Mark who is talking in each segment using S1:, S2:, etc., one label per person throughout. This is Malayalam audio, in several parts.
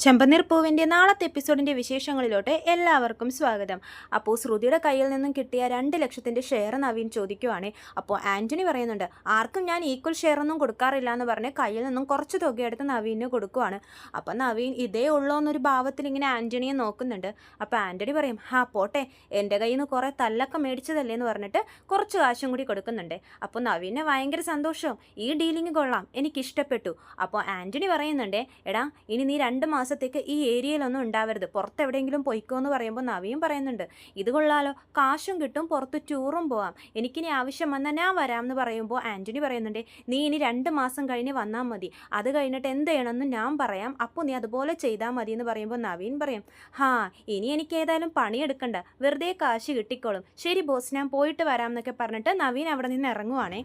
S1: ചെമ്പനീർ പൂവിൻ്റെ നാളത്തെ എപ്പിസോഡിൻ്റെ വിശേഷങ്ങളിലോട്ട് എല്ലാവർക്കും സ്വാഗതം. അപ്പോൾ ശ്രുതിയുടെ കയ്യിൽ നിന്നും കിട്ടിയ 2 ലക്ഷത്തിൻ്റെ ഷെയർ നവീൻ ചോദിക്കുവാണ്. അപ്പോൾ ആൻ്റണി പറയുന്നുണ്ട്, ആർക്കും ഞാൻ ഈക്വൽ ഷെയർ ഒന്നും കൊടുക്കാറില്ല എന്ന് പറഞ്ഞ് കയ്യിൽ നിന്നും കുറച്ച് തുകയെടുത്ത് നവീന് കൊടുക്കുവാണ്. അപ്പോൾ നവീൻ ഇതേ ഉള്ളൂ എന്നൊരു ഭാവത്തിൽ ഇങ്ങനെ ആൻ്റണിയെ നോക്കുന്നുണ്ട്. അപ്പോൾ ആൻ്റണി പറയും, പോട്ടെ, എൻ്റെ കയ്യിൽ നിന്ന് കുറേ തല്ലൊക്കെ മേടിച്ചതല്ലേ എന്ന് പറഞ്ഞിട്ട് കുറച്ച് കാശും കൂടി കൊടുക്കുന്നുണ്ട്. അപ്പോൾ നവീനെ ഭയങ്കര സന്തോഷവും, ഈ ഡീലിങ് കൊള്ളാം, എനിക്കിഷ്ടപ്പെട്ടു. അപ്പോൾ ആൻ്റണി പറയുന്നുണ്ട്, എടാ ഇനി നീ 2 മാസത്തേക്ക് ഈ ഏരിയയിലൊന്നും ഉണ്ടാവരുത്, പുറത്തെവിടെയെങ്കിലും പോയിക്കോ എന്ന് പറയുമ്പോൾ നവീൻ പറയുന്നുണ്ട്, ഇത് കൊള്ളാലോ, കാശും കിട്ടും, പുറത്ത് ടൂറും പോവാം, എനിക്കിനി ആവശ്യം വന്നാൽ ഞാൻ വരാം എന്ന് പറയുമ്പോൾ ആൻ്റണി പറയുന്നുണ്ട്, നീ ഇനി 2 മാസം കഴിഞ്ഞ് വന്നാൽ മതി, അത് കഴിഞ്ഞിട്ട് എന്ത് ചെയ്യണമെന്ന് ഞാൻ പറയാം, അപ്പോൾ നീ അതുപോലെ ചെയ്താൽ മതി എന്ന് പറയുമ്പോൾ നവീൻ പറയും, ഇനി എനിക്ക് ഏതായാലും പണിയെടുക്കണ്ട, വെറുതെ കാശ് കിട്ടിക്കോളും, ശരി ബോസ് ഞാൻ പോയിട്ട് വരാം എന്നൊക്കെ പറഞ്ഞിട്ട് നവീൻ അവിടെ നിന്ന് ഇറങ്ങുവാണേ.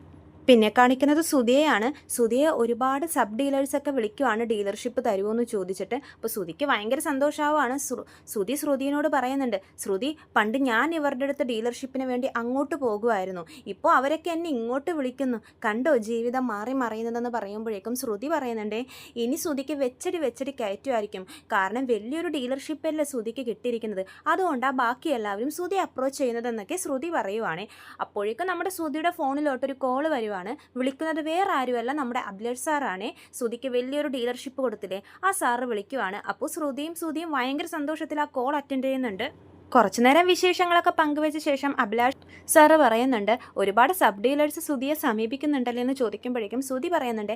S1: പിന്നെ കാണിക്കുന്നത് സുധിയെയാണ്. സുധിയെ ഒരുപാട് സബ് ഡീലേഴ്സൊക്കെ വിളിക്കുവാണ്, ഡീലർഷിപ്പ് തരുമോ എന്ന് ചോദിച്ചിട്ട്. അപ്പോൾ സുധിക്ക് ഭയങ്കര സന്തോഷമാവാണ്. ശ്രുതിനോട് പറയുന്നുണ്ട്, ശ്രുതി, പണ്ട് ഞാൻ ഇവരുടെ അടുത്ത് ഡീലർഷിപ്പിന് വേണ്ടി അങ്ങോട്ട് പോകുമായിരുന്നു, ഇപ്പോൾ അവരൊക്കെ എന്നെ ഇങ്ങോട്ട് വിളിക്കുന്നു, കണ്ടോ ജീവിതം മാറി മറിയുന്നതെന്ന് പറയുമ്പോഴേക്കും ശ്രുതി പറയുന്നുണ്ട്, ഇനി ശ്രുതിക്ക് വെച്ചടി കയറ്റുമായിരിക്കും, കാരണം വലിയൊരു ഡീലർഷിപ്പല്ലേ ശ്രുതിക്ക് കിട്ടിയിരിക്കുന്നത്, അതുകൊണ്ടാണ് ബാക്കി എല്ലാവരും ശ്രുതി അപ്രോച്ച് ചെയ്യുന്നതെന്നൊക്കെ ശ്രുതി പറയുവാണ്. അപ്പോഴേക്കും നമ്മുടെ ശ്രുതിയുടെ ഫോണിലോട്ടൊരു കോള് വരുവാണ്. വിളിക്കുന്നത് വേറെ ആരുമല്ല, നമ്മുടെ അഭിലാഷ് സാറാണ്. ശ്രുതിക്ക് വലിയൊരു ഡീലർഷിപ്പ് കൊടുത്തില്ലേ, ആ സാറ് വിളിക്കുവാണ്. അപ്പോൾ ശ്രുതിയും ഭയങ്കര സന്തോഷത്തിൽ ആ കോൾ അറ്റൻഡ് ചെയ്യുന്നുണ്ട്. കുറച്ചു നേരം വിശേഷങ്ങളൊക്കെ പങ്കുവെച്ച ശേഷം അഭിലാഷ് സാറ് പറയുന്നുണ്ട്, ഒരുപാട് സബ് ഡീലേഴ്സ് ശ്രുതിയെ സമീപിക്കുന്നുണ്ടല്ലോ എന്ന് ചോദിക്കുമ്പോഴേക്കും ശ്രുതി പറയുന്നുണ്ട്,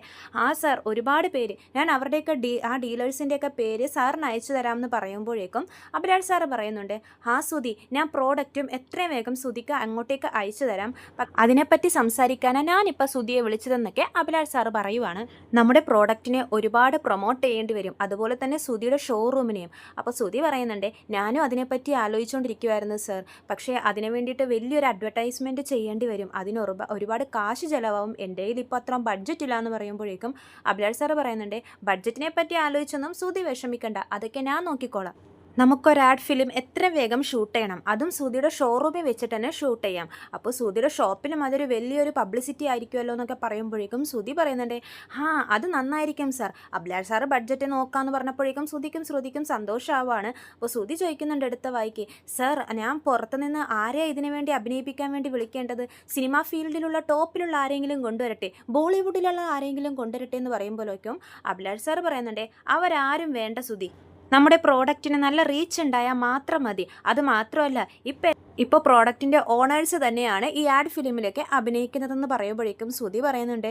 S1: സാർ, ഒരുപാട് പേര്, ഞാൻ അവരുടെയൊക്കെ ആ ഡീലേഴ്സിൻ്റെയൊക്കെ പേര് സാറിന് അയച്ചു തരാമെന്ന് പറയുമ്പോഴേക്കും അഭിലാഷ് സാറ് പറയുന്നുണ്ട്, ശ്രുതി, ഞാൻ പ്രോഡക്റ്റും എത്രയും വേഗം ശ്രുതിക്ക് അങ്ങോട്ടേക്ക് അയച്ചു തരാം, അതിനെപ്പറ്റി സംസാരിക്കാനാണ് ഞാനിപ്പോൾ ശ്രുതിയെ വിളിച്ചതെന്നൊക്കെ അഭിലാഷ് സാറ് പറയുവാണ്. നമ്മുടെ പ്രോഡക്റ്റിനെ ഒരുപാട് പ്രൊമോട്ട് ചെയ്യേണ്ടി വരും, അതുപോലെ തന്നെ ശ്രുതിയുടെ ഷോറൂമിനെയും. അപ്പോൾ ശ്രുതി പറയുന്നുണ്ട്, ഞാനും അതിനെപ്പറ്റി ആലോചിച്ചുകൊണ്ടിരിക്കുമായിരുന്നു സർ, പക്ഷേ അതിനു വേണ്ടിയിട്ട് വലിയൊരു അഡ്വർടൈസ്മെൻറ്റ് ചെയ്യേണ്ടി വരും, അതിന് ഒരുപാട് കാശ് ചിലവാകും, എൻ്റെ കയ്യിൽ ഇപ്പോൾ അത്ര ബഡ്ജറ്റ് ഇല്ല എന്ന് പറയുമ്പോഴേക്കും അഭിലാഷ് സാറ് പറയുന്നുണ്ട്, ബഡ്ജറ്റിനെ പറ്റി ആലോചിച്ചൊന്നും ശ്രുതി വിഷമിക്കണ്ട, അതൊക്കെ ഞാൻ നോക്കിക്കോളാം, നമുക്കൊരു ആഡ് ഫിലിം എത്ര വേഗം ഷൂട്ട് ചെയ്യണം, അതും ശ്രുതിയുടെ ഷോറൂമിൽ വെച്ചിട്ട് തന്നെ ഷൂട്ട് ചെയ്യാം, അപ്പോൾ ശ്രുതിയുടെ ഷോപ്പിലും അതൊരു വലിയൊരു പബ്ലിസിറ്റി ആയിരിക്കുമല്ലോ എന്നൊക്കെ പറയുമ്പോഴേക്കും ശ്രുതി പറയുന്നുണ്ട്, അത് നന്നായിരിക്കും സാർ. അഭിലാഷ് സാറ് ബഡ്ജറ്റ് നോക്കാമെന്ന് പറഞ്ഞപ്പോഴേക്കും ശ്രുതിക്കും സന്തോഷമാവാണ്. അപ്പോൾ ശ്രുതി ചോദിക്കുന്നുണ്ട് അടുത്ത വായിക്ക്, സാർ, ഞാൻ പുറത്തുനിന്ന് ആരെയാണ് ഇതിനു വേണ്ടി അഭിനയിപ്പിക്കാൻ വേണ്ടി വിളിക്കേണ്ടത്, സിനിമാ ഫീൽഡിലുള്ള ടോപ്പിലുള്ള ആരെങ്കിലും കൊണ്ടുവരട്ടെ, ബോളിവുഡിലുള്ള ആരെങ്കിലും കൊണ്ടുവരട്ടെ എന്ന് പറയുമ്പോഴേക്കും അഭിലാഷ് സാറ് പറയുന്നുണ്ട്, അവരാരും വേണ്ട ശ്രുതി, നമ്മുടെ പ്രോഡക്റ്റിന് നല്ല റീച്ച് ഉണ്ടായാൽ മാത്രം മതി, അത് മാത്രമല്ല ഇപ്പോൾ പ്രോഡക്റ്റിൻ്റെ ഓണേഴ്സ് തന്നെയാണ് ഈ ആഡ് ഫിലിമിലൊക്കെ അഭിനയിക്കുന്നതെന്ന് പറയുമ്പോഴേക്കും ശ്രുതി പറയുന്നുണ്ട്,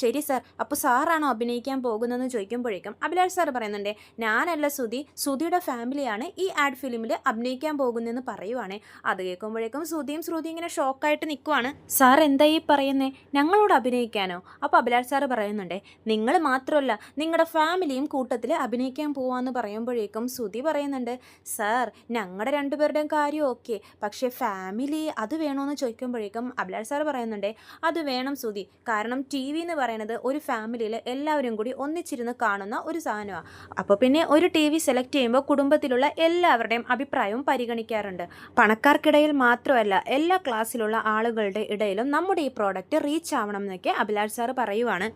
S1: ശരി സാർ, അപ്പോൾ സാറാണോ അഭിനയിക്കാൻ പോകുന്നതെന്ന് ചോദിക്കുമ്പോഴേക്കും അഭിലാഷ് സാർ പറയുന്നുണ്ട്, ഞാനല്ല ശ്രുതിയുടെ ഫാമിലിയാണ് ഈ ആഡ് ഫിലിമിൽ അഭിനയിക്കാൻ പോകുന്നതെന്ന് പറയുവാണ്. അത് കേൾക്കുമ്പോഴേക്കും ശ്രുതി ഇങ്ങനെ ഷോക്കായിട്ട് നിൽക്കുവാണ്. സാർ എന്താ ഈ പറയുന്നേ, ഞങ്ങളോട് അഭിനയിക്കാനോ? അപ്പോൾ അഭിലാഷ് സാർ പറയുന്നുണ്ട്, നിങ്ങൾ മാത്രമല്ല നിങ്ങളുടെ ഫാമിലിയും കൂട്ടത്തിൽ അഭിനയിക്കാൻ പോവാന്ന് പറയുമ്പോഴേക്കും ശ്രുതി പറയുന്നുണ്ട്, സാർ, ഞങ്ങളുടെ രണ്ടുപേരുടെയും കാര്യം ഓക്കെ, പക്ഷേ ഫാമിലി അത് വേണമെന്ന് ചോദിക്കുമ്പോഴേക്കും അഭിലാഷ് സാർ പറയുന്നുണ്ട്, അത് വേണം ശ്രുതി, കാരണം TV എന്ന് പറയുന്നത് ഒരു ഫാമിലിയിൽ എല്ലാവരും കൂടി ഒന്നിച്ചിരുന്ന് കാണുന്ന ഒരു സാധനമാണ്, അപ്പോൾ പിന്നെ ഒരു TV സെലക്ട് ചെയ്യുമ്പോൾ കുടുംബത്തിലുള്ള എല്ലാവരുടെയും അഭിപ്രായവും പരിഗണിക്കാറുണ്ട്, പണക്കാർക്കിടയിൽ മാത്രമല്ല എല്ലാ ക്ലാസ്സിലുള്ള ആളുകളുടെ ഇടയിലും നമ്മുടെ ഈ പ്രോഡക്റ്റ് റീച്ച് ആവണം എന്നൊക്കെ അഭിലാഷ് സാർ പറയുവാണ്.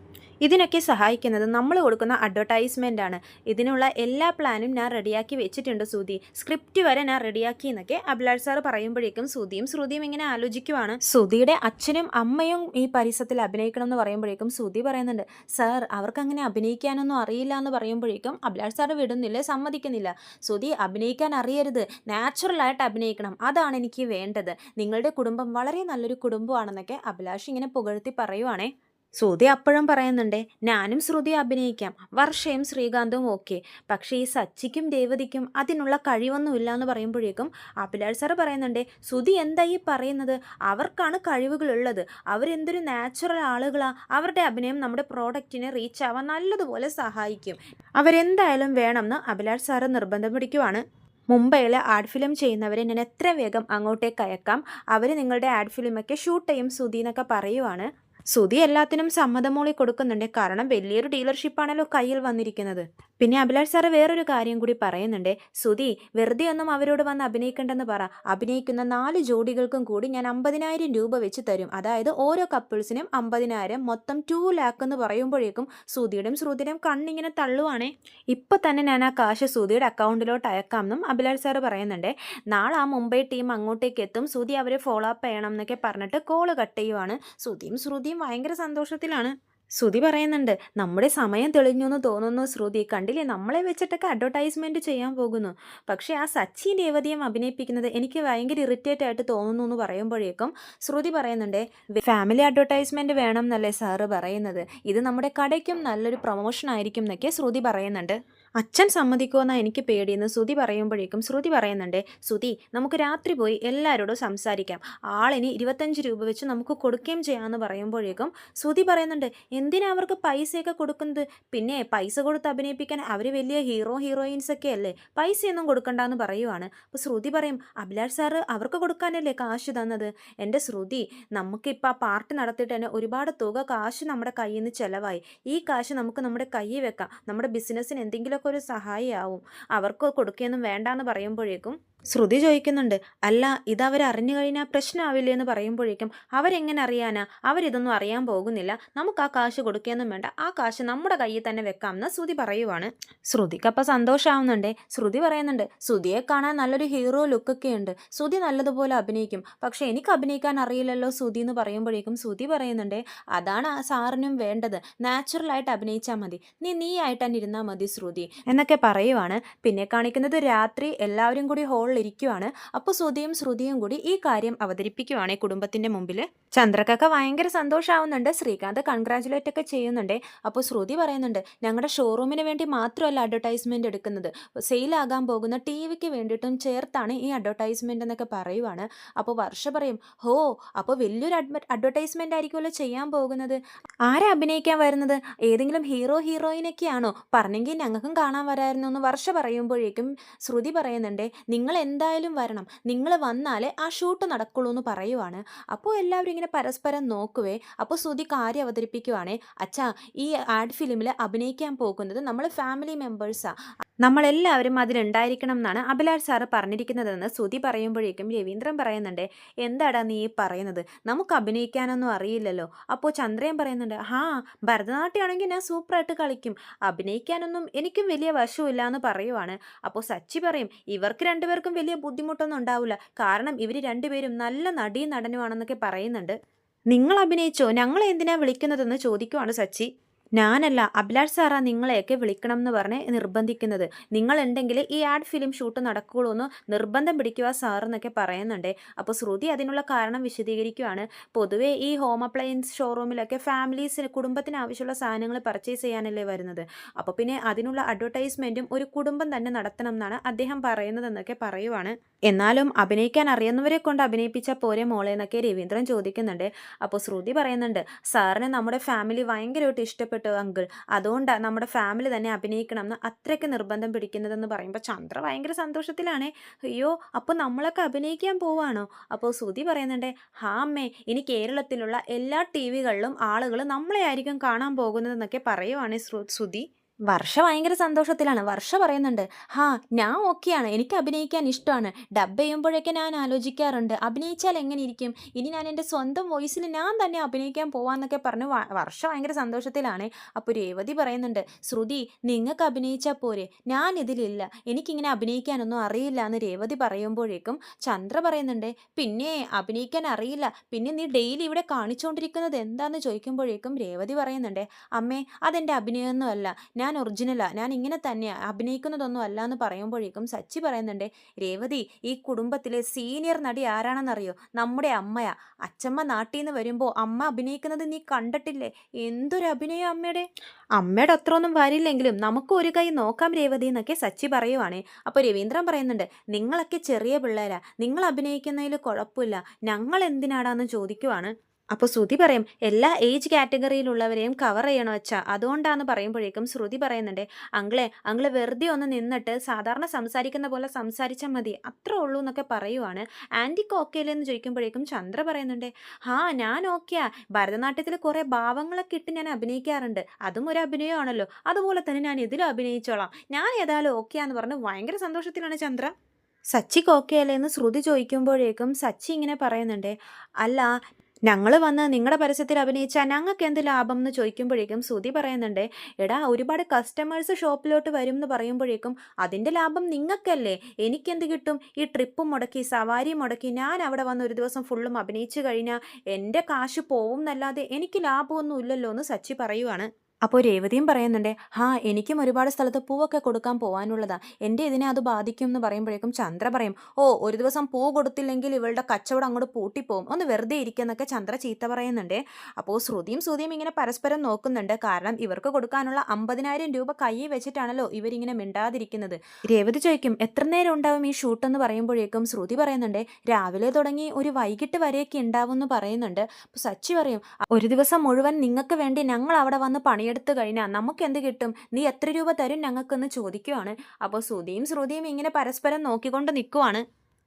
S1: ഇതിനൊക്കെ സഹായിക്കുന്നത് നമ്മൾ കൊടുക്കുന്ന അഡ്വർടൈസ്മെൻ്റ് ആണ്, ഇതിനുള്ള എല്ലാ പ്ലാനും ഞാൻ റെഡിയാക്കി വെച്ചിട്ടുണ്ട് ശ്രുതി, സ്ക്രിപ്റ്റ് വരെ ഞാൻ റെഡിയാക്കി എന്നൊക്കെ അഭിലാഷ് സാർ പറയുമ്പോഴേക്കും ശ്രുതിയും ഇങ്ങനെ ആലോചിക്കുവാണ്. ശ്രുതിയുടെ അച്ഛനും അമ്മയും ഈ പരിസരത്തിൽ അഭിനയിക്കണം എന്ന് പറയുമ്പോഴേക്കും ശ്രുതി പറയുന്നുണ്ട്, സാർ, അവർക്ക് അങ്ങനെ അഭിനയിക്കാനൊന്നും അറിയില്ല എന്ന് പറയുമ്പോഴേക്കും അഭിലാഷ് സാർ വിടുന്നില്ല, സമ്മതിക്കുന്നില്ല, ശ്രുതി, അഭിനയിക്കാൻ അറിയരുത്, നാച്ചുറലായിട്ട് അഭിനയിക്കണം, അതാണ് എനിക്ക് വേണ്ടത്, നിങ്ങളുടെ കുടുംബം വളരെ നല്ലൊരു കുടുംബമാണെന്നൊക്കെ അഭിലാഷ് ഇങ്ങനെ പുകഴ്ത്തി പറയുവാണേ. ശ്രുതി അപ്പോഴും പറയുന്നുണ്ട്, ഞാനും ശ്രുതി അഭിനയിക്കാം, വർഷയും ശ്രീകാന്തും ഓക്കെ, പക്ഷേ ഈ സച്ചിക്കും രേവതിക്കും അതിനുള്ള കഴിവൊന്നുമില്ല എന്ന് പറയുമ്പോഴേക്കും അഭിലാഷ് സാർ പറയുന്നുണ്ട്, ശ്രുതി എന്താ ഈ പറയുന്നത്, അവർക്കാണ് കഴിവുകളുള്ളത്, അവരെന്തൊരു നാച്ചുറൽ ആളുകളാണ്, അവരുടെ അഭിനയം നമ്മുടെ പ്രോഡക്റ്റിനെ റീച്ച് ആവാൻ നല്ലതുപോലെ സഹായിക്കും, അവരെന്തായാലും വേണമെന്ന് അഭിലാഷ് സാറ് നിർബന്ധം പിടിക്കുവാണ്. മുംബൈയിലെ ആഡ് ഫിലിം ചെയ്യുന്നവരെ ഞാൻ എത്ര വേഗം അങ്ങോട്ടേക്ക് അയക്കാം, അവർ നിങ്ങളുടെ ആഡ് ഫിലിമൊക്കെ ഷൂട്ട് ചെയ്യും ശ്രുതി എന്നൊക്കെ പറയുവാണ്. സുധി എല്ലാത്തിനും സമ്മതമൂളി കൊടുക്കുന്നുണ്ട്. കാരണം വലിയൊരു ഡീലർഷിപ്പാണല്ലോ കയ്യിൽ വന്നിരിക്കുന്നത്. പിന്നെ അഭിലാഷ് സാറ് വേറൊരു കാര്യം കൂടി പറയുന്നുണ്ട്. സുധി, വെറുതെ ഒന്നും അവരോട് വന്ന് അഭിനയിക്കണ്ടെന്ന് പറ. അഭിനയിക്കുന്ന 4 ജോഡികൾക്കും കൂടി ഞാൻ 50,000 രൂപ വെച്ച് തരും. അതായത് ഓരോ കപ്പിൾസിനും 50,000, മൊത്തം 2 ലാക്ക് എന്ന് പറയുമ്പോഴേക്കും ശ്രുതിയുടെയും കണ്ണിങ്ങനെ തള്ളുവാണേ. ഇപ്പൊ തന്നെ ഞാൻ ആ കാശ് ശ്രുതിയുടെ അക്കൗണ്ടിലോട്ട് അയക്കാമെന്നും അഭിലാഷ് സാറ് പറയുന്നുണ്ട്. നാളെ ആ മുംബൈ ടീം അങ്ങോട്ടേക്ക് എത്തും. ശ്രുതി അവരെ ഫോളോ അപ്പ് ചെയ്യണം എന്നൊക്കെ പറഞ്ഞിട്ട് കോള് കട്ട് ചെയ്യുവാണ്. ശ്രുതിയും ഭയങ്കര സന്തോഷത്തിലാണ്. ശ്രുതി പറയുന്നുണ്ട്, നമ്മുടെ സമയം തെളിഞ്ഞു എന്ന് തോന്നുന്നു. ശ്രുതി കണ്ടില്ലേ, നമ്മളെ വെച്ചിട്ടൊക്കെ അഡ്വർടൈസ്മെന്റ് ചെയ്യാൻ പോകുന്നു. പക്ഷേ ആ സച്ചിൻ രേവതിയും അഭിനയിപ്പിക്കുന്നത് എനിക്ക് ഭയങ്കര ഇറിറ്റേറ്റ് ആയിട്ട് തോന്നുന്നു എന്ന് പറയുമ്പോഴേക്കും ശ്രുതി പറയുന്നുണ്ട്, ഫാമിലി അഡ്വർടൈസ്മെന്റ് വേണം എന്നല്ലേ സാറ് പറയുന്നത്, ഇത് നമ്മുടെ കടയ്ക്കും നല്ലൊരു പ്രൊമോഷൻ ആയിരിക്കും എന്നൊക്കെ ശ്രുതി പറയുന്നുണ്ട്. അച്ഛൻ സമ്മതിക്കുമെന്നാണ് എനിക്ക് പേടിയെന്ന് ശ്രുതി പറയുമ്പോഴേക്കും ശ്രുതി പറയുന്നുണ്ട്, ശ്രുതി നമുക്ക് രാത്രി പോയി എല്ലാവരോടും സംസാരിക്കാം, ആളിന് 25 രൂപ വെച്ച് നമുക്ക് കൊടുക്കുകയും ചെയ്യാമെന്ന് പറയുമ്പോഴേക്കും ശ്രുതി പറയുന്നുണ്ട്, എന്തിനാ അവർക്ക് പൈസയൊക്കെ കൊടുക്കുന്നത്, പിന്നെ പൈസ കൊടുത്ത് അഭിനയിപ്പിക്കാൻ അവർ വലിയ ഹീറോയിൻസ് ഒക്കെ അല്ലേ, പൈസയൊന്നും കൊടുക്കണ്ടെന്ന് പറയുവാണ്. അപ്പോൾ ശ്രുതി പറയും, അഭിലാഷ് സാറ് അവർക്ക് കൊടുക്കാനല്ലേ കാശ് തന്നത്. എൻ്റെ ശ്രുതി, നമുക്കിപ്പോൾ ആ പാർട്ടി നടത്തിയിട്ട് തന്നെ ഒരുപാട് തുക കാശ് നമ്മുടെ കയ്യിൽ നിന്ന് ചിലവായി. ഈ കാശ് നമുക്ക് നമ്മുടെ കയ്യിൽ വെക്കാം, നമ്മുടെ ബിസിനസ്സിന് എന്തെങ്കിലുമൊക്കെ ഒരു സഹായിയാവും. അവർക്ക് കൊടുക്കുകയൊന്നും വേണ്ടാന്ന് പറയുമ്പോഴേക്കും ശ്രുതി ചോദിക്കുന്നുണ്ട്, അല്ല ഇതവർ അറിഞ്ഞു കഴിഞ്ഞാൽ പ്രശ്നമാവില്ലേ എന്ന് പറയുമ്പോഴേക്കും അവരെങ്ങനെ അറിയാനാ, അവരിതൊന്നും അറിയാൻ പോകുന്നില്ല, നമുക്ക് ആ കാശ് കൊടുക്കുകയൊന്നും വേണ്ട, ആ കാശ് നമ്മുടെ കയ്യിൽ തന്നെ വെക്കാമെന്ന് ശ്രുതി പറയുവാണ്. ശ്രുതിക്കപ്പോൾ സന്തോഷമാവുന്നുണ്ട്. ശ്രുതി പറയുന്നുണ്ട്, ശ്രുതിയെ കാണാൻ നല്ലൊരു ഹീറോ ലുക്കൊക്കെ ഉണ്ട്, ശ്രുതി നല്ലതുപോലെ അഭിനയിക്കും, പക്ഷെ എനിക്ക് അഭിനയിക്കാൻ അറിയില്ലല്ലോ ശ്രുതി എന്ന് പറയുമ്പോഴേക്കും ശ്രുതി പറയുന്നുണ്ട്, അതാണ് ആ സാറിനും വേണ്ടത്, നാച്ചുറലായിട്ട് അഭിനയിച്ചാൽ മതി, നീ ആയിട്ട് തന്നെ ഇരുന്നാൽ മതി ശ്രുതി എന്നൊക്കെ പറയുവാണ്. പിന്നെ കാണിക്കുന്നത് രാത്രി എല്ലാവരും കൂടി ഇരിക്കുവാണ്. അപ്പോൾ ശ്രുതിയും കൂടി ഈ കാര്യം അവതരിപ്പിക്കുവാണ് കുടുംബത്തിന്റെ മുമ്പിൽ. ചന്ദ്രക്കൊക്കെ ഭയങ്കര സന്തോഷമാവുന്നുണ്ട്. ശ്രീകാന്ത് കൺഗ്രാജുലേറ്റ് ഒക്കെ ചെയ്യുന്നുണ്ട്. അപ്പോൾ ശ്രുതി പറയുന്നുണ്ട്, ഞങ്ങളുടെ ഷോറൂമിന് വേണ്ടി മാത്രമല്ല അഡ്വർടൈസ്മെന്റ് എടുക്കുന്നത്, സെയിലാകാൻ പോകുന്ന ടിവിക്ക് വേണ്ടിയിട്ടും ചേർത്താണ് ഈ അഡ്വർടൈസ്മെന്റ് എന്നൊക്കെ പറയുവാണ്. അപ്പോൾ വർഷ പറയും, ഹോ അപ്പോൾ വലിയൊരു അഡ്വർടൈസ്മെന്റ് ആയിരിക്കുമല്ലോ ചെയ്യാൻ പോകുന്നത്, ആരെ അഭിനയിക്കാൻ വരുന്നത്, ഏതെങ്കിലും ഹീറോയിനൊക്കെയാണോ, പറഞ്ഞെങ്കിൽ ഞങ്ങൾക്കും കാണാൻ വരായിരുന്നു എന്ന് വർഷ പറയുമ്പോഴേക്കും ശ്രുതി പറയുന്നുണ്ട്, നിങ്ങൾ എന്തായാലും വരണം, നിങ്ങൾ വന്നാലേ ആ ഷൂട്ട് നടക്കുള്ളൂ എന്ന് പറയുവാണ്. അപ്പോൾ എല്ലാവരും ഇങ്ങനെ പരസ്പരം നോക്കുവേ. അപ്പോൾ ശ്രുതി കാര്യം അവതരിപ്പിക്കുവാണേ, അച്ഛാ ഈ ആഡ് ഫിലിമിൽ അഭിനയിക്കാൻ പോകുന്നത് നമ്മൾ ഫാമിലി മെമ്പേഴ്സാണ്, നമ്മളെല്ലാവരും അതിലുണ്ടായിരിക്കണം എന്നാണ് അഭിലാഷ് സാറ് പറഞ്ഞിരിക്കുന്നതെന്ന് ശ്രുതി പറയുമ്പോഴേക്കും രവീന്ദ്രൻ പറയുന്നുണ്ട്, എന്താടാ നീ പറയുന്നത്, നമുക്ക് അഭിനയിക്കാനൊന്നും അറിയില്ലല്ലോ. അപ്പോൾ ചന്ദ്രൻ പറയുന്നുണ്ട്, ഭരതനാട്യമാണെങ്കിൽ ഞാൻ സൂപ്പറായിട്ട് കളിക്കും, അഭിനയിക്കാനൊന്നും എനിക്കും വലിയ വശമില്ല എന്ന് പറയുവാണ്. അപ്പോൾ സച്ചി പറയും, ഇവർക്ക് രണ്ടുപേർക്കും വലിയ ബുദ്ധിമുട്ടൊന്നും ഉണ്ടാവില്ല, കാരണം ഇവർ രണ്ടുപേരും നല്ല നടീ നടനുമാണെന്നൊക്കെ പറയുന്നുണ്ട്. നിങ്ങൾ അഭിനയിച്ചോ, ഞങ്ങളെ എന്തിനാ വിളിക്കുന്നതെന്ന് ചോദിക്കുവാണ് സച്ചി. ഞാനല്ല, അഭിലാഷ് സാറാ നിങ്ങളെയൊക്കെ വിളിക്കണം എന്ന് പറഞ്ഞ് നിർബന്ധിക്കുന്നത്, നിങ്ങളുണ്ടെങ്കിൽ ഈ ആഡ് ഫിലിം ഷൂട്ട് നടക്കുകയുള്ളൂ എന്ന് നിർബന്ധം പിടിക്കുക സാറെന്നൊക്കെ പറയുന്നുണ്ട്. അപ്പോൾ ശ്രുതി അതിനുള്ള കാരണം വിശദീകരിക്കുകയാണ്. പൊതുവേ ഈ ഹോം അപ്ലയൻസ് ഷോറൂമിലൊക്കെ ഫാമിലീസിന് കുടുംബത്തിന് ആവശ്യമുള്ള സാധനങ്ങൾ പർച്ചേസ് ചെയ്യാനല്ലേ വരുന്നത്, അപ്പോൾ പിന്നെ അതിനുള്ള അഡ്വർടൈസ്മെൻറ്റും ഒരു കുടുംബം തന്നെ നടത്തണം എന്നാണ് അദ്ദേഹം പറയുന്നതെന്നൊക്കെ പറയുവാണ്. എന്നാലും അഭിനയിക്കാൻ അറിയുന്നവരെ കൊണ്ട് അഭിനയിപ്പിച്ചാൽ പോരെ മോളെ എന്നൊക്കെ രവീന്ദ്രൻ ചോദിക്കുന്നുണ്ട്. അപ്പോൾ ശ്രുതി പറയുന്നുണ്ട്, സാറിന് നമ്മുടെ ഫാമിലി ഭയങ്കരമായിട്ട് ഇഷ്ടപ്പെട്ടു അങ്കിൾ, അതുകൊണ്ടാണ് നമ്മുടെ ഫാമിലി തന്നെ അഭിനയിക്കണം എന്ന് അത്രയ്ക്ക് നിർബന്ധം പിടിക്കുന്നതെന്ന് പറയുമ്പോൾ ചന്ദ്ര ഭയങ്കര സന്തോഷത്തിലാണേ. അയ്യോ അപ്പോൾ നമ്മളൊക്കെ അഭിനയിക്കാൻ പോവാണോ. അപ്പോൾ ശ്രുതി പറയുന്നുണ്ട്, അമ്മേ ഇനി കേരളത്തിലുള്ള എല്ലാ ടിവികളിലും ആളുകൾ നമ്മളെ ആയിരിക്കും കാണാൻ പോകുന്നതെന്നൊക്കെ പറയുവാണ് ശ്രുതി. വർഷ ഭയങ്കര സന്തോഷത്തിലാണ്. വർഷ പറയുന്നുണ്ട്, ഞാൻ ഓക്കെയാണ്, എനിക്ക് അഭിനയിക്കാൻ ഇഷ്ടമാണ്, ഡബ് ചെയ്യുമ്പോഴൊക്കെ ഞാൻ ആലോചിക്കാറുണ്ട് അഭിനയിച്ചാൽ എങ്ങനെ ഇരിക്കും, ഇനി ഞാൻ എൻ്റെ സ്വന്തം വോയിസിൽ ഞാൻ തന്നെ അഭിനയിക്കാൻ പോവാന്നൊക്കെ പറഞ്ഞ് വർഷ ഭയങ്കര സന്തോഷത്തിലാണ്. അപ്പോൾ രേവതി പറയുന്നുണ്ട്, ശ്രുതി നിങ്ങൾക്ക് അഭിനയിച്ചാൽ പോരെ, ഞാൻ ഇതിലില്ല, എനിക്കിങ്ങനെ അഭിനയിക്കാനൊന്നും അറിയില്ല എന്ന് രേവതി പറയുമ്പോഴേക്കും ചന്ദ്ര പറയുന്നുണ്ട്, പിന്നെ അഭിനയിക്കാൻ അറിയില്ല, പിന്നെ നീ ഡെയിലി ഇവിടെ കാണിച്ചുകൊണ്ടിരിക്കുന്നത് എന്താണെന്ന് ചോദിക്കുമ്പോഴേക്കും രേവതി പറയുന്നുണ്ട്, അമ്മേ അതെൻ്റെ അഭിനയമൊന്നുമല്ല, ഞാൻ ഒറിജിനലാ, ഞാൻ ഇങ്ങനെ തന്നെയാണ്, അഭിനയിക്കുന്നതൊന്നും അല്ല എന്ന് പറയുമ്പോഴേക്കും സച്ചി പറയുന്നുണ്ട്, രേവതി ഈ കുടുംബത്തിലെ സീനിയർ നടി ആരാണെന്നറിയോ, നമ്മുടെ അമ്മയാ, അച്ഛമ്മ നാട്ടിൽ നിന്ന് വരുമ്പോൾ അമ്മ അഭിനയിക്കുന്നത് നീ കണ്ടിട്ടില്ലേ, എന്തൊരു അഭിനയം അമ്മയുടെ അത്രയൊന്നും വരില്ലെങ്കിലും നമുക്ക് ഒരു കൈ നോക്കാം രേവതി എന്നൊക്കെ സച്ചി പറയുവാണേ. അപ്പോൾ രവീന്ദ്രൻ പറയുന്നുണ്ട്, നിങ്ങളൊക്കെ ചെറിയ പിള്ളേരാ, നിങ്ങൾ അഭിനയിക്കുന്നതിൽ കുഴപ്പമില്ല, ഞങ്ങൾ എന്തിനാടാന്ന് ചോദിക്കുവാണ്. അപ്പോൾ ശ്രുതി പറയും എല്ലാ ഏജ് കാറ്റഗറിയിലുള്ളവരെയും കവർ ചെയ്യണം വെച്ചാ അതുകൊണ്ടാന്ന് പറയുമ്പോഴേക്കും ശ്രുതി പറയുന്നുണ്ട് അങ്കിളെ വെറുതെ ഒന്ന് നിന്നിട്ട് സാധാരണ സംസാരിക്കുന്ന പോലെ സംസാരിച്ചാൽ മതി അത്രേ ഉള്ളൂ എന്നൊക്കെ പറയുവാണ്. ആൻറ്റിക്ക് ഓക്കെ അല്ലേ എന്ന് ചോദിക്കുമ്പോഴേക്കും ചന്ദ്ര പറയുന്നുണ്ട് ഞാൻ ഓക്കെയാ, ഭരതനാട്യത്തിൽ കുറേ ഭാവങ്ങളൊക്കെ ഇട്ട് ഞാൻ അഭിനയിക്കാറുണ്ട്, അതും ഒരു അഭിനയമാണല്ലോ, അതുപോലെ തന്നെ ഞാൻ ഇതിലും അഭിനയിച്ചോളാം, ഞാൻ ഏതായാലും ഓക്കെയാന്ന് പറഞ്ഞ് ഭയങ്കര സന്തോഷത്തിലാണ് ചന്ദ്ര. സച്ചിക്ക് ഓക്കെ അല്ലേ എന്ന് ശ്രുതി ചോദിക്കുമ്പോഴേക്കും സച്ചി ഇങ്ങനെ പറയുന്നുണ്ട് അല്ല ഞങ്ങൾ വന്ന് നിങ്ങളുടെ പരസ്യത്തിൽ അഭിനയിച്ചാൽ ഞങ്ങൾക്ക് എന്ത് ലാഭം എന്ന് ചോദിക്കുമ്പോഴേക്കും ശ്രുതി പറയുന്നുണ്ട് എടാ ഒരുപാട് കസ്റ്റമേഴ്സ് ഷോപ്പിലോട്ട് വരും എന്ന് പറയുമ്പോഴേക്കും അതിൻ്റെ ലാഭം നിങ്ങൾക്കല്ലേ, എനിക്കെന്ത് കിട്ടും? ഈ ട്രിപ്പും മുടക്കി സവാരി മുടക്കി ഞാൻ അവിടെ വന്ന് ഒരു ദിവസം ഫുള്ളും അഭിനയിച്ചു കഴിഞ്ഞാൽ എൻ്റെ കാശ് പോവും എന്നല്ലാതെ എനിക്ക് ലാഭമൊന്നും ഇല്ലല്ലോ എന്ന് സച്ചി പറയുവാണ്. അപ്പോൾ രേവതിയും പറയുന്നുണ്ട് എനിക്കും ഒരുപാട് സ്ഥലത്ത് പൂവൊക്കെ കൊടുക്കാൻ പോകാനുള്ളതാ, എൻ്റെ ഇതിനെ അത് ബാധിക്കും എന്ന് പറയുമ്പോഴേക്കും ചന്ദ്ര പറയും ഒരു ദിവസം പൂ കൊടുത്തില്ലെങ്കിൽ ഇവളുടെ കച്ചവടം അങ്ങോട്ട് പൂട്ടിപ്പോവും, ഒന്ന് വെറുതെ ഇരിക്കുന്നൊക്കെ ചന്ദ്ര ചീത്ത പറയുന്നുണ്ട്. അപ്പോൾ ശ്രുതിയും ഇങ്ങനെ പരസ്പരം നോക്കുന്നുണ്ട്, കാരണം ഇവർക്ക് കൊടുക്കാനുള്ള 50,000 രൂപ കയ്യിൽ വെച്ചിട്ടാണല്ലോ ഇവരിങ്ങനെ മിണ്ടാതിരിക്കുന്നത്. രേവതി ചോദിക്കും എത്ര നേരം ഉണ്ടാവും ഈ ഷൂട്ട് എന്ന് പറയുമ്പോഴേക്കും ശ്രുതി പറയുന്നുണ്ട് രാവിലെ തുടങ്ങി ഒരു വൈകിട്ട് വരെയൊക്കെ ഉണ്ടാവും എന്ന് പറയുന്നുണ്ട്. അപ്പോൾ സച്ചി പറയും ഒരു ദിവസം മുഴുവൻ നിങ്ങൾക്ക് വേണ്ടി ഞങ്ങൾ അവിടെ വന്ന് പണിയെടുത്ത് കഴിഞ്ഞാൽ നമുക്ക് എന്ത് കിട്ടും, നീ എത്ര രൂപ തരും ഞങ്ങൾക്കെന്ന് ചോദിക്കുവാണ്. അപ്പോൾ ശ്രുതിയും ഇങ്ങനെ പരസ്പരം നോക്കിക്കൊണ്ട് നിൽക്കുവാണ്.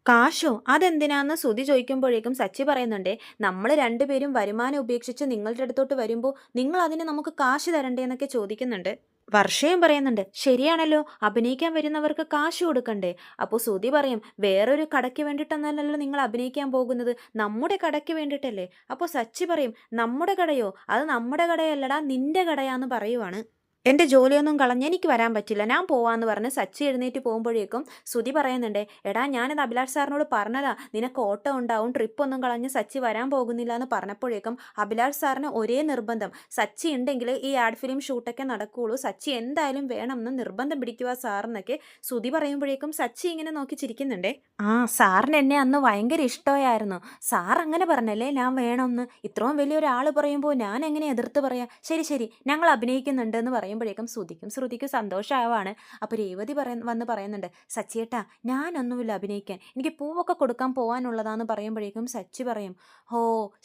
S1: കാശോ അതെന്തിനാന്ന് ശ്രുതി ചോദിക്കുമ്പോഴേക്കും സച്ചി പറയുന്നുണ്ട് നമ്മൾ രണ്ടുപേരും വരുമാനം ഉപേക്ഷിച്ച് നിങ്ങളുടെ അടുത്തോട്ട് വരുമ്പോൾ നിങ്ങൾ അതിന് നമുക്ക് കാശ് തരണ്ടേ എന്നൊക്കെ ചോദിക്കുന്നുണ്ട്. വർഷയും പറയുന്നുണ്ട് ശരിയാണല്ലോ, അഭിനയിക്കാൻ വരുന്നവർക്ക് കാശ് കൊടുക്കണ്ടേ. അപ്പോൾ ശ്രുതി പറയും വേറൊരു കടയ്ക്ക് വേണ്ടിയിട്ടെന്നല്ലല്ലോ നിങ്ങൾ അഭിനയിക്കാൻ പോകുന്നത്, നമ്മുടെ കടയ്ക്ക് വേണ്ടിയിട്ടല്ലേ. അപ്പോൾ സച്ചി പറയും നമ്മുടെ കടയോ, അത് നമ്മുടെ കടയല്ലടാ നിന്റെ കടയാന്ന് പറയുവാണ്. എൻ്റെ ജോലിയൊന്നും കളഞ്ഞ് എനിക്ക് വരാൻ പറ്റില്ല, ഞാൻ പോവാന്ന് പറഞ്ഞ് സച്ചി എഴുന്നേറ്റ് പോകുമ്പോഴേക്കും ശ്രുതി പറയുന്നുണ്ട് എടാ ഞാനത് അഭിലാഷ് സാറിനോട് പറഞ്ഞതാ നിനക്ക് ഓട്ടം ഉണ്ടാവും, ട്രിപ്പൊന്നും കളഞ്ഞ് സച്ചി വരാൻ പോകുന്നില്ല എന്ന് പറഞ്ഞപ്പോഴേക്കും അഭിലാഷ് സാറിന് ഒരേ നിർബന്ധം, സച്ചി ഉണ്ടെങ്കിൽ ഈ ആഡ് ഫിലിം ഷൂട്ടൊക്കെ നടക്കുകയുള്ളൂ, സച്ചി എന്തായാലും വേണമെന്ന് നിർബന്ധം പിടിക്കുക സാറിനൊക്കെ ശ്രുതി പറയുമ്പോഴേക്കും സച്ചി ഇങ്ങനെ നോക്കി ചിരിക്കുന്നുണ്ടേ. സാറിന് എന്നെ അന്ന് ഭയങ്കര ഇഷ്ടമായിരുന്നു, സാർ അങ്ങനെ പറഞ്ഞല്ലേ ഞാൻ വേണമെന്ന്, ഇത്രയും വലിയൊരാൾ പറയുമ്പോൾ ഞാൻ എങ്ങനെ എതിർത്ത് പറയാം, ശരി ഞങ്ങൾ അഭിനയിക്കുന്നുണ്ട് എന്ന് പറയുമ്പോഴേക്കും ശ്രുതിക്കും സന്തോഷമാവാണ്. അപ്പോൾ രേവതി വന്ന് പറയുന്നുണ്ട് സച്ചിയേട്ടാ ഞാനൊന്നുമില്ല അഭിനയിക്കാൻ, എനിക്ക് പൂവൊക്കെ കൊടുക്കാൻ പോകാനുള്ളതാന്ന് പറയുമ്പോഴേക്കും സച്ചി പറയും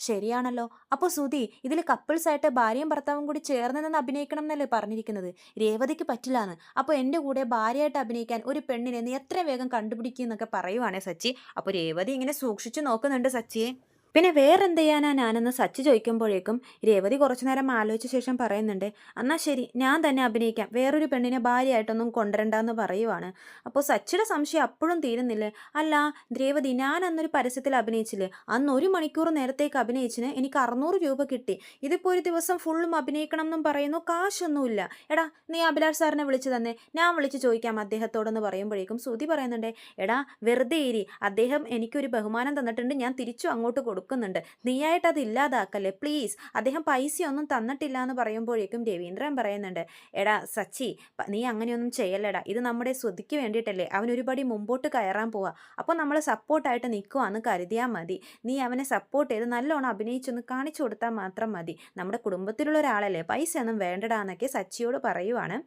S1: ശരിയാണല്ലോ, അപ്പോൾ ശ്രുതി ഇതിൽ കപ്പിൾസായിട്ട് ഭാര്യയും ഭർത്താവും കൂടി ചേർന്ന് നിന്ന് അഭിനയിക്കണം എന്നല്ലേ പറഞ്ഞിരിക്കുന്നത്, രേവതിക്ക് പറ്റില്ലാന്ന്, അപ്പോൾ എൻ്റെ കൂടെ ഭാര്യയായിട്ട് അഭിനയിക്കാൻ ഒരു പെണ്ണിനെ നീ എത്ര വേഗം കണ്ടുപിടിക്കും എന്നൊക്കെ പറയുവാണ് സച്ചി. അപ്പോൾ രേവതി ഇങ്ങനെ സൂക്ഷിച്ചു നോക്കുന്നുണ്ട് സച്ചിയെ. പിന്നെ വേറെന്ത് ചെയ്യാനാ ഞാനെന്ന് സച്ചി ചോദിക്കുമ്പോഴേക്കും രേവതി കുറച്ചു നേരം ആലോചിച്ച ശേഷം പറയുന്നുണ്ട് എന്നാൽ ശരി ഞാൻ തന്നെ അഭിനയിക്കാം, വേറൊരു പെണ്ണിനെ ഭാര്യയായിട്ടൊന്നും കൊണ്ടുവരണ്ടെന്ന് പറയുവാണ്. അപ്പോൾ സച്ചിയുടെ സംശയം അപ്പോഴും തീരുന്നില്ലേ, അല്ല രേവതി ഞാൻ അന്നൊരു പരസ്യത്തിൽ അഭിനയിച്ചില്ലേ, അന്ന് 1 മണിക്കൂർ നേരത്തേക്ക് അഭിനയിച്ചിന് എനിക്ക് 600 രൂപ കിട്ടി, ഇതിപ്പോൾ ഒരു ദിവസം ഫുള്ളും അഭിനയിക്കണം എന്നും പറയുന്നു, കാശൊന്നുമില്ല, എടാ നീ അഭിലാഷ് സാറിനെ വിളിച്ചു തന്നെ, ഞാൻ വിളിച്ച് ചോദിക്കാം അദ്ദേഹത്തോടെന്ന് പറയുമ്പോഴേക്കും ശ്രുതി പറയുന്നുണ്ട് എടാ വെറുതെ ഇരി, അദ്ദേഹം എനിക്കൊരു ബഹുമാനം തന്നിട്ടുണ്ട്, ഞാൻ തിരിച്ചു അങ്ങോട്ട് കൊടുക്കുന്നുണ്ട്, നീയായിട്ട് അത് ഇല്ലാതാക്കല്ലേ പ്ലീസ്, അദ്ദേഹം പൈസയൊന്നും തന്നിട്ടില്ല എന്ന് പറയുമ്പോഴേക്കും രവീന്ദ്രൻ പറയുന്നുണ്ട് എടാ സച്ചി നീ അങ്ങനെയൊന്നും ചെയ്യല്ലടാ, ഇത് നമ്മുടെ ശ്രുതിക്ക് വേണ്ടിയിട്ടല്ലേ, അവനൊരു പടി മുമ്പോട്ട് കയറാൻ പോവാ, അപ്പോൾ നമ്മൾ സപ്പോർട്ടായിട്ട് നിൽക്കുവാന്ന് കരുതിയാൽ മതി, നീ അവനെ സപ്പോർട്ട് ചെയ്ത് നല്ലോണം അഭിനയിച്ചൊന്ന് കാണിച്ചു കൊടുത്താൽ മാത്രം മതി, നമ്മുടെ കുടുംബത്തിലുള്ള ഒരാളല്ലേ, പൈസ ഒന്നും വേണ്ടടാന്നൊക്കെ സച്ചിയോട് പറയുവാണ്.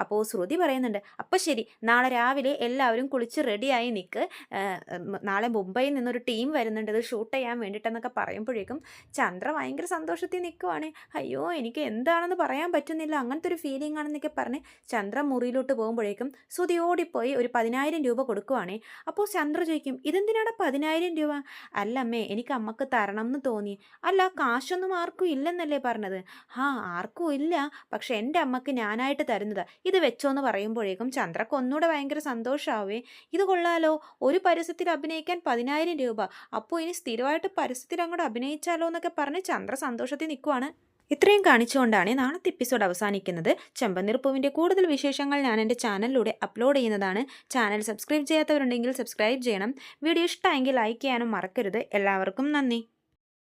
S1: അപ്പോൾ ശ്രുതി പറയുന്നുണ്ട് അപ്പോൾ ശരി നാളെ രാവിലെ എല്ലാവരും കുളിച്ച് റെഡിയായി നിൽക്ക്, നാളെ മുംബൈയിൽ നിന്നൊരു ടീം വരുന്നുണ്ട് ഇത് ഷൂട്ട് ചെയ്യാൻ വേണ്ടിയിട്ടെന്നൊക്കെ പറയുമ്പോഴേക്കും ചന്ദ്ര ഭയങ്കര സന്തോഷത്തിൽ നിൽക്കുവാണ്. അയ്യോ എനിക്ക് എന്താണെന്ന് പറയാൻ പറ്റുന്നില്ല, അങ്ങനത്തെ ഒരു ഫീലിംഗ് ആണെന്നൊക്കെ പറഞ്ഞ് ചന്ദ്ര മുറിയിലോട്ട് പോകുമ്പോഴേക്കും ശ്രുതി ഓടിപ്പോയി ഒരു 10,000 രൂപ കൊടുക്കുവാണേ. അപ്പോൾ ചന്ദ്ര ചോദിക്കും ഇതെന്തിനാണ് 10,000 രൂപ, അല്ല അമ്മേ എനിക്ക് അമ്മക്ക് തരണം എന്ന് തോന്നി, അല്ല കാശൊന്നും ആർക്കും ഇല്ലെന്നല്ലേ പറഞ്ഞത്, ആർക്കും ഇല്ല, പക്ഷെ എൻ്റെ അമ്മക്ക് ഞാനായിട്ട് തരുന്നതാ, ഇത് വെച്ചോന്ന് പറയുമ്പോഴേക്കും ചന്ദ്രക്ക് ഒന്നുകൂടെ ഭയങ്കര സന്തോഷമാവേ, ഇത് കൊള്ളാലോ, ഒരു പരസ്യത്തിൽ അഭിനയിക്കാൻ 10,000 രൂപ, അപ്പോൾ ഇനി സ്ഥിരമായിട്ട് പരസ്യത്തിൽ അങ്ങോട്ട് അഭിനയിച്ചാലോ എന്നൊക്കെ പറഞ്ഞ് ചന്ദ്ര സന്തോഷത്തിൽ നിൽക്കുവാണ്. ഇത്രയും കാണിച്ചുകൊണ്ടാണ് നാളത്തെ എപ്പിസോഡ് അവസാനിക്കുന്നത്. ചെമ്പനീർപ്പൂവിൻ്റെ കൂടുതൽ വിശേഷങ്ങൾ ഞാൻ എൻ്റെ ചാനലിലൂടെ അപ്ലോഡ് ചെയ്യുന്നതാണ്. ചാനൽ സബ്സ്ക്രൈബ് ചെയ്യാത്തവരുണ്ടെങ്കിൽ സബ്സ്ക്രൈബ് ചെയ്യണം. വീഡിയോ ഇഷ്ടമെങ്കിൽ ലൈക്ക് ചെയ്യാനും മറക്കരുത്. എല്ലാവർക്കും നന്ദി.